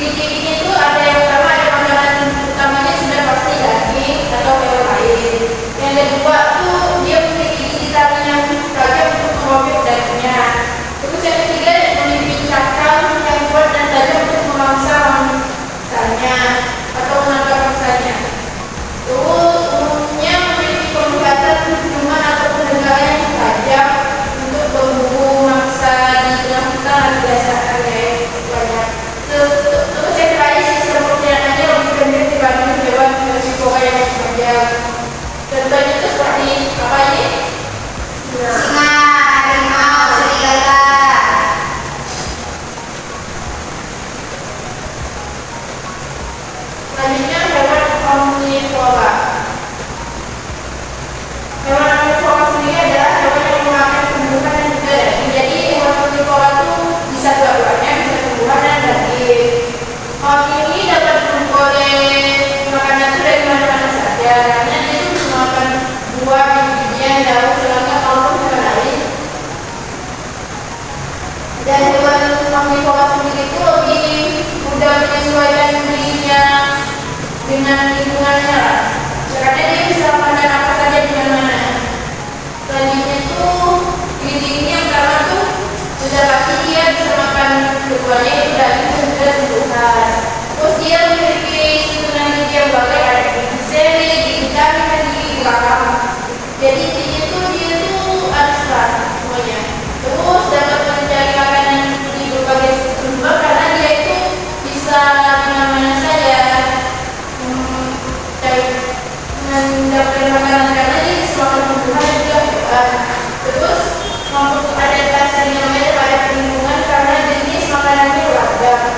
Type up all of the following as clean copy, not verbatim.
Gizi-gizi itu ada yang pertama, ada makanan utamanya sudah pasti daging atau hewan lain. Yang kedua tuh dia memiliki gizi yang tajam untuk merobek dagingnya. Terus yang ketiga memiliki cakram yang kuat dan tajam untuk memangsa mangsanya atau menangkap mangsanya. Terus umumnya memiliki penglihatan, penciuman atau pendengaran yang tajam untuk memburu mangsa di tengah hutan berdasarkan banyak. Terus yang terakhir sistem perjalanannya lebih pendek dibanding hewan berbisa yang panjang. Contohnya itu seperti apa ini? Singa, harimau, serigala. Selanjutnya hewan omnivora. Hewan omnivora sendiri adalah hewan yang memakan tumbuhan dan juga daging. Jadi hewan omnivora itu bisa dua-duanya, bisa tumbuhan dan daging. Ini dapat memperoleh makanan itu dari mana-mana saja. Karena dia itu bisa makan buah, biji-bijian, daun, serangga, maupun hewan lain. Dan hewan omnivora sendiri itu lebih mudah menyesuaikan dirinya dengan lingkungannya. Karena dia bisa makan apa saja di mana-mana. Selanjutnya itu ini yang pertama tuh sudah pasti dia bisa makan keduanya itu daging dan juga tumbuhan. Terus dia memiliki susunan gizi yang baik, ada gizi seri, gizi vitamin dan gizi belakang. Jadi dia tuh ada semuanya. Terus dapat mencari makanan di berbagai sumber karena dia itu bisa di mana-mana saja mendapatkan makanan karena dia bisa makan tumbuhan dan juga hewan. Terus mampu beradaptasi dengan baik pada lingkungan karena jenis makanannya beragam.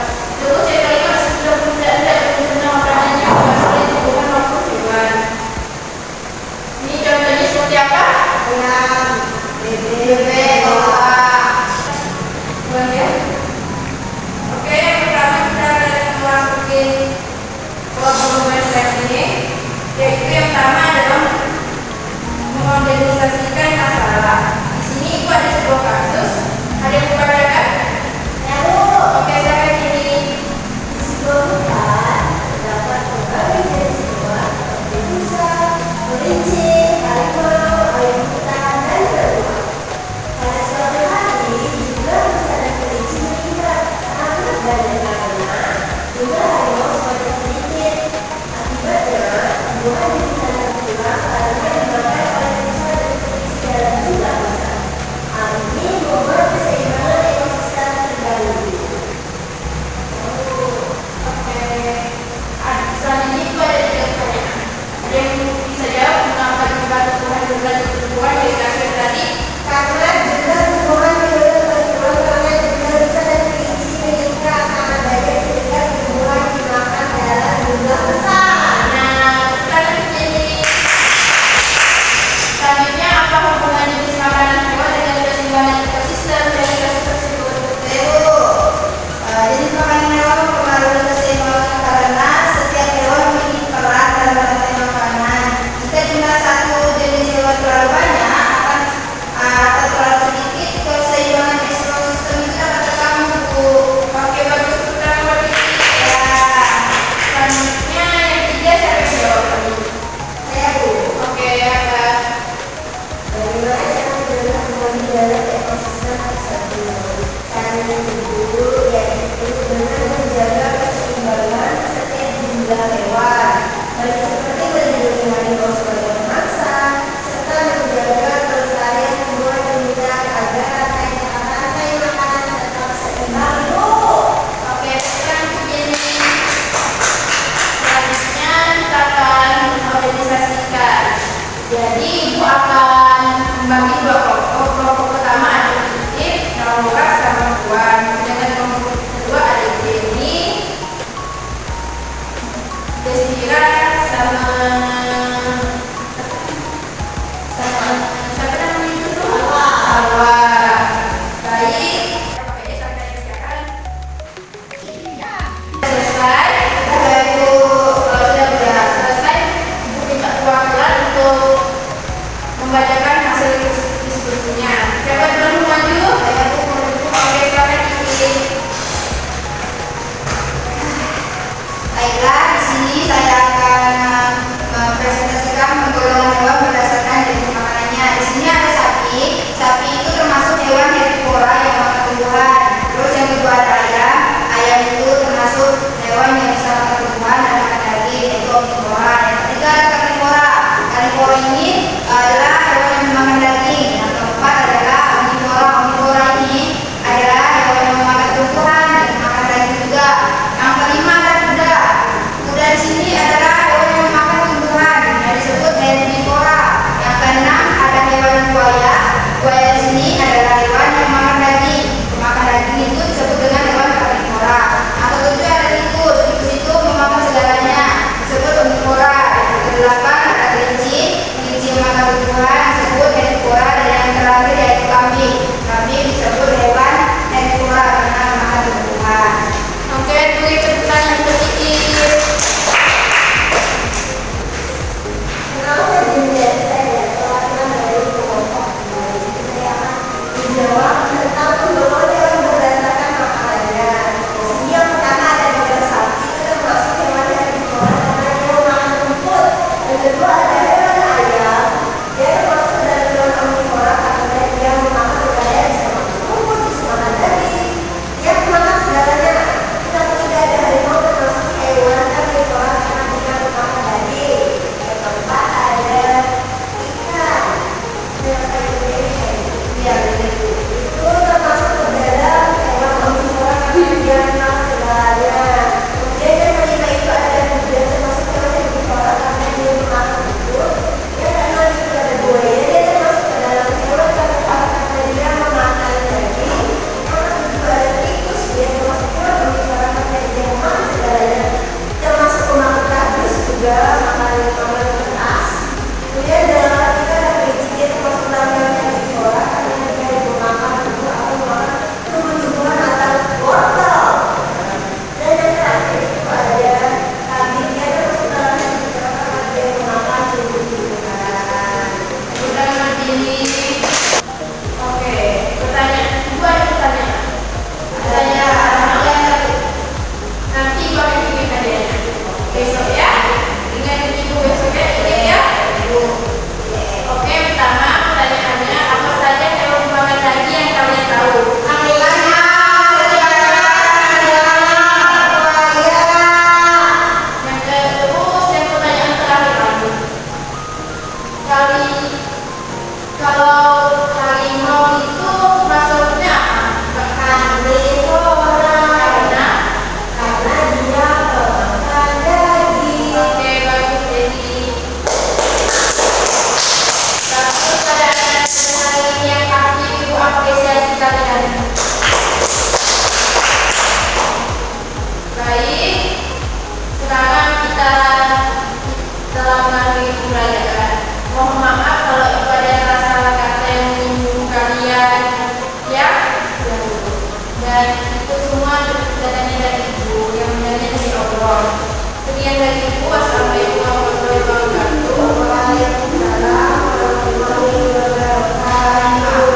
semua datangnya dari Ibu yang menjadi dari Allah. Sekian dari Ibu. Wassalamualaikum warahmatullahi wabarakatuh. Waalaikumsalam warahmatullahi wabarakatuh.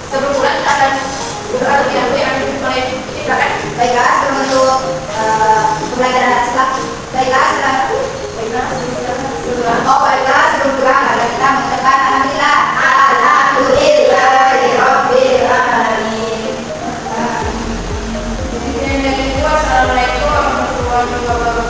Sebelum kita akan berdoa lebih dahulu yang mulai silakan. Baiklah, sebelum untuk pembelajaran setelah baiklah sebelum doa mari kita mengucapkan alhamdulillah rabbil alamin. Sekian dari Ibu. Wassalamualaikum warahmatullahi wabarakatuh.